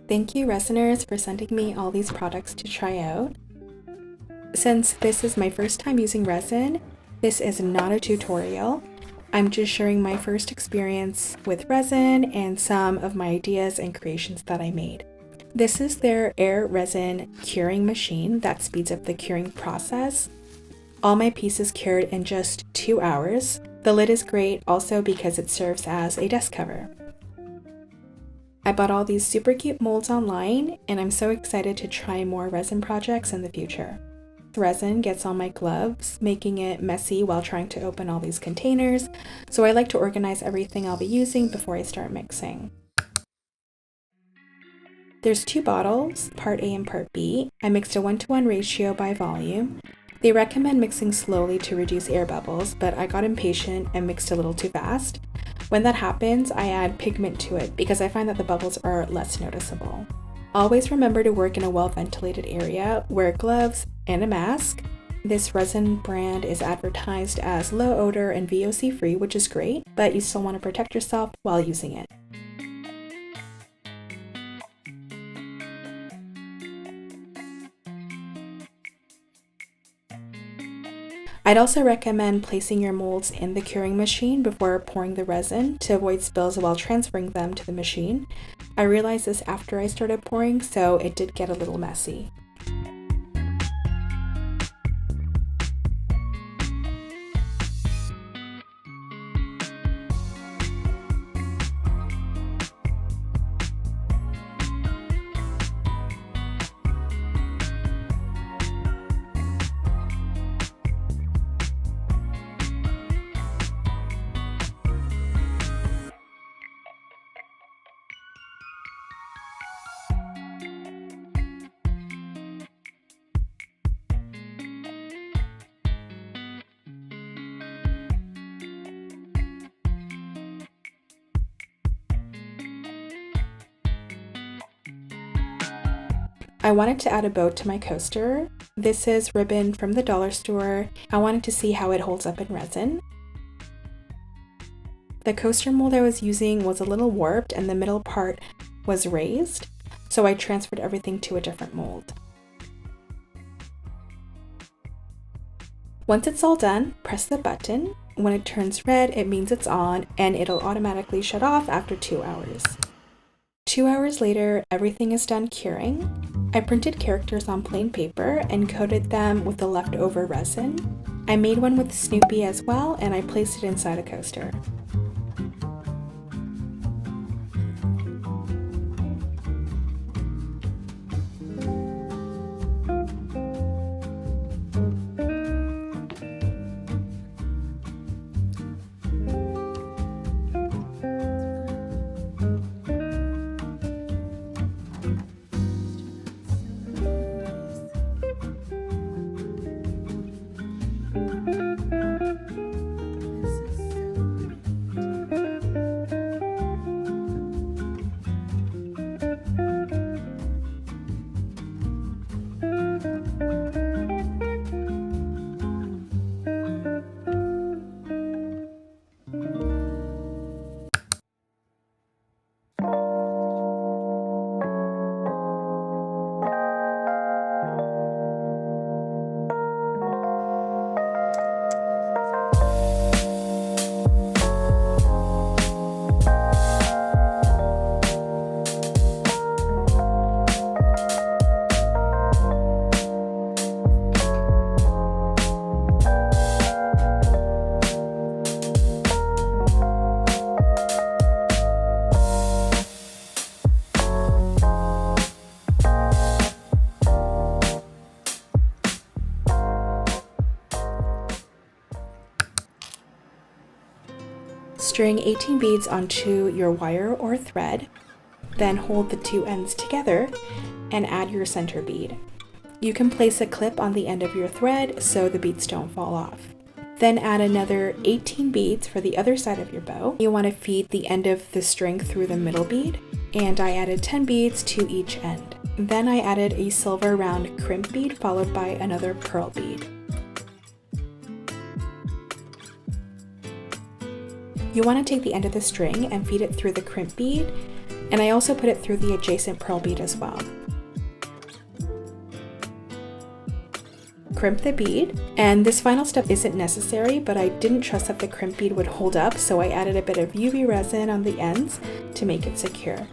Thank you, Resiners, for sending me all these products to try out. Since this is my first time using resin, this is not a tutorial. I'm just sharing my first experience with resin and some of my ideas and creations that I made. This is their air resin curing machine that speeds up the curing process. All my pieces cured in just 2 hours. The lid is great also because it serves as a desk cover. I bought all these super cute molds online, and I'm so excited to try more resin projects in the future. Resin gets on my gloves, making it messy while trying to open all these containers, so I like to organize everything I'll be using before I start mixing. There's 2 bottles, part A and part B. I mixed a 1:1 ratio by volume. They recommend mixing slowly to reduce air bubbles, but I got impatient and mixed a little too fast. When that happens, I add pigment to it because I find that the bubbles are less noticeable. Always remember to work in a well-ventilated area, wear gloves and a mask. This resin brand is advertised as low odor and VOC free, which is great, but you still want to protect yourself while using it. I'd also recommend placing your molds in the curing machine before pouring the resin to avoid spills while transferring them to the machine. I realized this after I started pouring, so it did get a little messy. I wanted to add a bow to my coaster. This is ribbon from the dollar store. I wanted to see how it holds up in resin. The coaster mold I was using was a little warped and the middle part was raised, so I transferred everything to a different mold. Once it's all done, press the button. When it turns red, it means it's on, and it'll automatically shut off after 2 hours. 2 hours later, everything is done curing. I printed characters on plain paper and coated them with the leftover resin. I made one with Snoopy as well, and I placed it inside a coaster. String 18 beads onto your wire or thread, then hold the 2 ends together and add your center bead. You can place a clip on the end of your thread so the beads don't fall off. Then add another 18 beads for the other side of your bow. You want to feed the end of the string through the middle bead, and I added 10 beads to each end. Then I added a silver round crimp bead followed by another pearl bead. You want to take the end of the string and feed it through the crimp bead, and I also put it through the adjacent pearl bead as well. Crimp the bead, and this final step isn't necessary, but I didn't trust that the crimp bead would hold up, so I added a bit of UV resin on the ends to make it secure.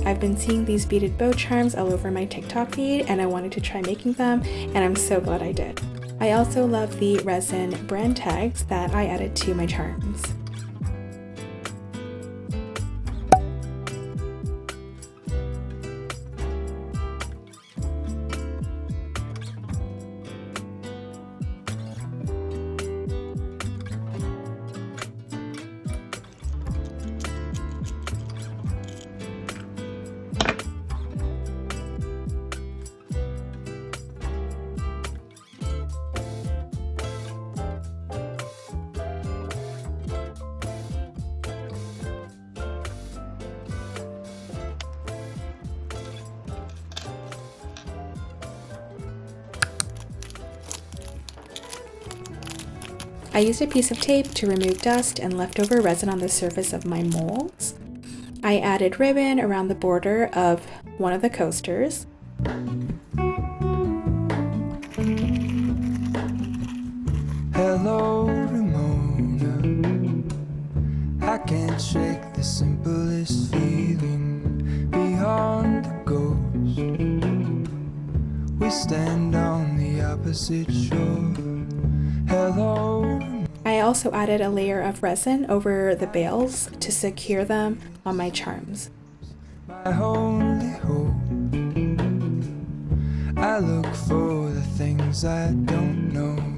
I've been seeing these beaded bow charms all over my TikTok feed, and I wanted to try making them, and I'm so glad I did. I also love the resin brand tags that I added to my charms. I used a piece of tape to remove dust and leftover resin on the surface of my molds. I added ribbon around the border of one of the coasters. Hello, Ramona. I can't shake the simplest feeling beyond the ghost. We stand on the opposite shore. Hello. I also added a layer of resin over the bales to secure them on my charms. My only hope. I look for the things I don't know.